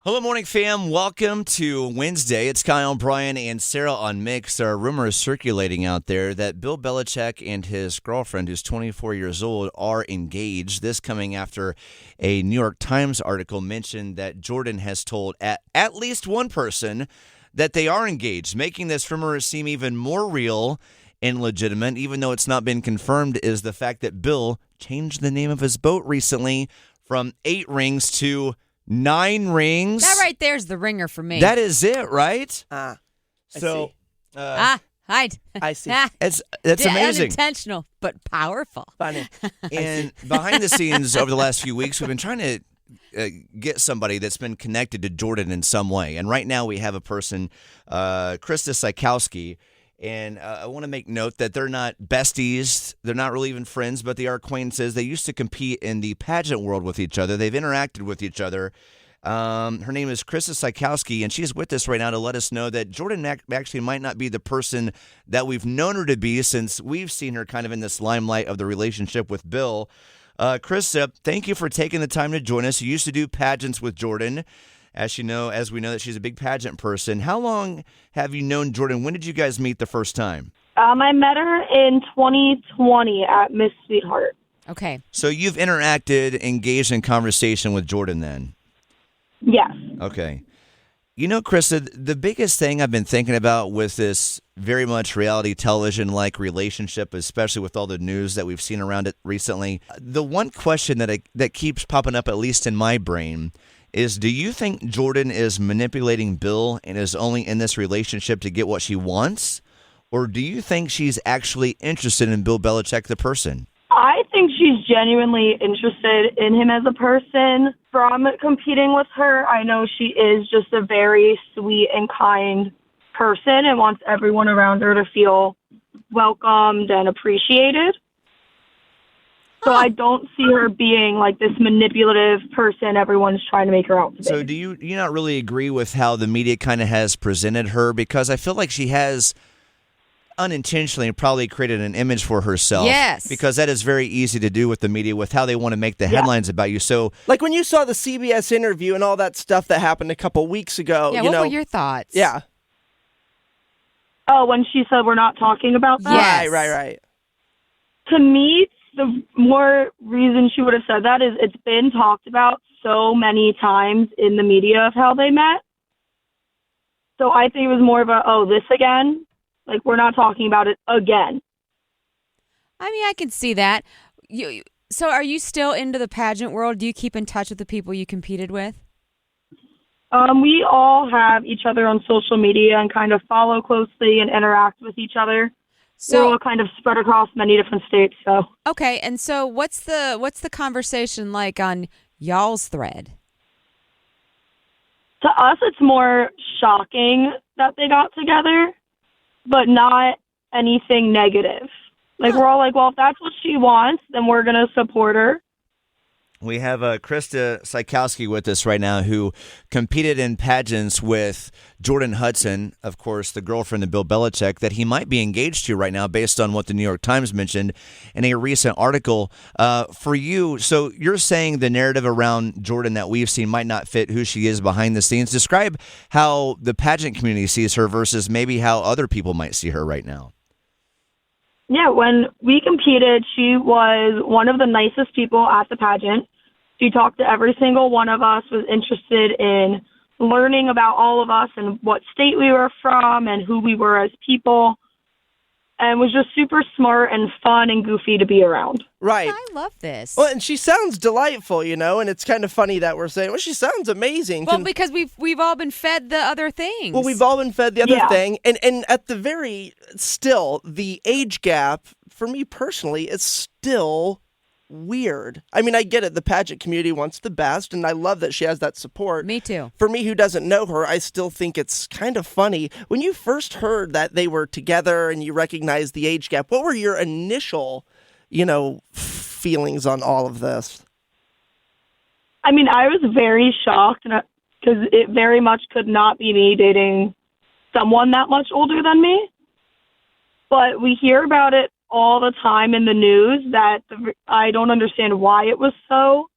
Hello, morning fam. Welcome to Wednesday. It's Kyle, Brian, and Sarah on Mix. There are rumors circulating out there that Bill Belichick and his girlfriend, who's 24 years old, are engaged. This coming after a New York Times article mentioned that Jordon has told at least one person that they are engaged, making this rumor seem even more real and legitimate, even though it's not been confirmed, is the fact that Bill changed the name of his boat recently from 8 rings to 9 rings. That right there's the ringer for me. That is it, right? I So, hide. I see. that's amazing. Unintentional, but powerful. Funny. And behind the scenes over the last few weeks, we've been trying to get somebody that's been connected to Jordon in some way. And right now we have a person, Krista Sykowski. And I want to make note that they're not besties. They're not really even friends, but they are acquaintances. They used to compete in the pageant world with each other. They've interacted with each other. Her name is Krista Sykowski, and she's with us right now to let us know that Jordon actually might not be the person that we've known her to be, since we've seen her kind of in this limelight of the relationship with Bill. Krista, thank you for taking the time to join us. You used to do pageants with Jordon. As we know that she's a big pageant person. How long have you known Jordon? When did you guys meet the first time? I met her in 2020 at Miss Sweetheart. Okay. So you've interacted, engaged in conversation with Jordon then? Yes. Okay. You know, Krista, the biggest thing I've been thinking about with this very much reality television-like relationship, especially with all the news that we've seen around it recently, the one question that keeps popping up, at least in my brain, is, do you think Jordon is manipulating Bill and is only in this relationship to get what she wants? Or do you think she's actually interested in Bill Belichick, the person? I think she's genuinely interested in him as a person. From competing with her, I know she is just a very sweet and kind person and wants everyone around her to feel welcomed and appreciated. So I don't see her being like this manipulative person everyone's trying to make her out to be. So do you not really agree with how the media kind of has presented her? Because I feel like she has unintentionally probably created an image for herself. Yes. Because that is very easy to do with the media, with how they want to make the headlines about you. So, Like when you saw the CBS interview and all that stuff that happened a couple weeks ago. Yeah, you what know, were your thoughts? Yeah. Oh, when she said we're not talking about that? Yes. Right. To me, the more reason she would have said that is it's been talked about so many times in the media of how they met. So I think it was more of a, this again? Like, we're not talking about it again. I mean, I can see that. So are you still into the pageant world? Do you keep in touch with the people you competed with? We all have each other on social media and kind of follow closely and interact with each other. We're all kind of spread across many different states, so. Okay, and so what's the conversation like on y'all's thread? To us, it's more shocking that they got together, but not anything negative. Like, we're all like, well, if that's what she wants, then we're going to support her. we have Krista Sykowski with us right now, who competed in pageants with Jordon Hudson, of course, the girlfriend of Bill Belichick, that he might be engaged to right now based on what the New York Times mentioned in a recent article. For you, so you're saying the narrative around Jordon that we've seen might not fit who she is behind the scenes. Describe how the pageant community sees her versus maybe how other people might see her right now. Yeah, when we competed, she was one of the nicest people at the pageant. She talked to every single one of us, was interested in learning about all of us and what state we were from and who we were as people, and was just super smart and fun and goofy to be around. Right. I love this. Well, and she sounds delightful, you know, and it's kind of funny that we're saying, well, she sounds amazing. Well, because we've all been fed the other things. Well, we've all been fed the other thing. And at the the age gap, for me personally, is still weird. I mean, I get it. The pageant community wants the best, and I love that she has that support. Me too. For me, who doesn't know her, I still think it's kind of funny. When you first heard that they were together and you recognized the age gap, what were your initial, feelings on all of this? I mean, I was very shocked because it very much could not be me dating someone that much older than me. But we hear about it all the time in the news that I don't understand why it was so.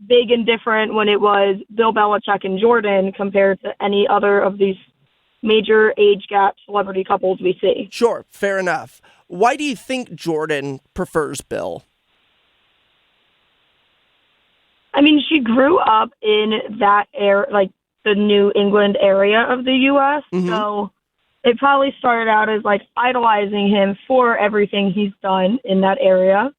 big and different when it was Bill Belichick and Jordan compared to any other of these major age gap celebrity couples we see. Sure, fair enough. Why do you think Jordyn prefers Bill? I mean, she grew up in that like the New England area of the U.S., so it probably started out as like idolizing him for everything he's done in that area.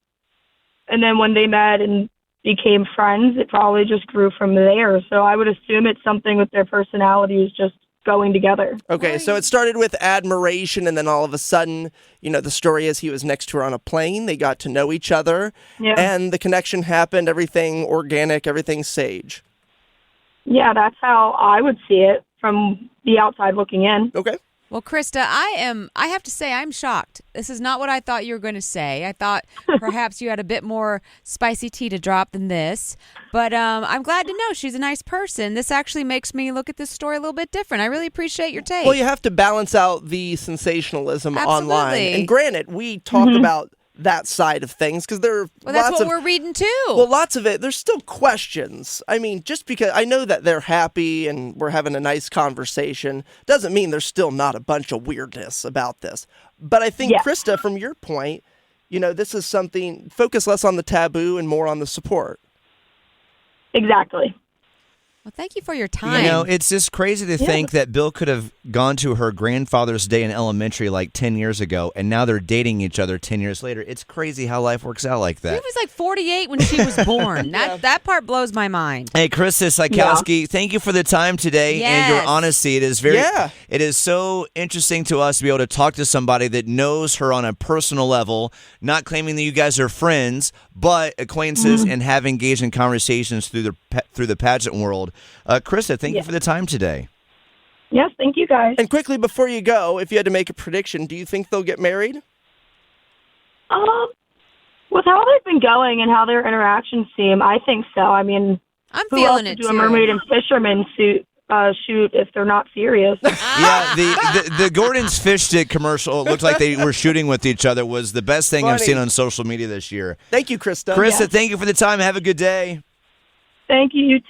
And then when they met and became friends, it probably just grew from there. So I would assume it's something with their personalities just going together. Okay, so it started with admiration, and then all of a sudden, the story is he was next to her on a plane. They got to know each other, and the connection happened, everything organic, everything sage. Yeah, that's how I would see it from the outside looking in. Okay. Well, Krista, I have to say I'm shocked. This is not what I thought you were going to say. I thought perhaps you had a bit more spicy tea to drop than this. But I'm glad to know she's a nice person. This actually makes me look at this story a little bit different. I really appreciate your take. Well, you have to balance out the sensationalism online. And granted, we talk about that side of things because there are that's what we're reading too. Well, lots of it, there's still questions. I mean, just because I know that they're happy and we're having a nice conversation doesn't mean there's still not a bunch of weirdness about this. But I think, Krista, from your point, this is something, focus less on the taboo and more on the support. Exactly. Well, thank you for your time. It's just crazy to think that Bill could have gone to her grandfather's day in elementary like 10 years ago, and now they're dating each other 10 years later. It's crazy how life works out like that. He was like 48 when she was born. That part blows my mind. Hey, Krista Sykowski, thank you for the time today and your honesty. It is it is so interesting to us to be able to talk to somebody that knows her on a personal level, not claiming that you guys are friends, but acquaintances and have engaged in conversations through the pageant world. Krista, thank you for the time today. Yes, thank you guys. And quickly before you go, if you had to make a prediction, do you think they'll get married? With how they've been going and how their interactions seem, I think so. I mean, I'm who feeling else it would do too. a mermaid and fisherman shoot if they're not serious? Yeah, the Gordon's fish stick commercial, it looked like they were shooting with each other, was the best thing I've seen on social media this year. Thank you, Krista. Krista, thank you for the time. Have a good day. Thank you, you too.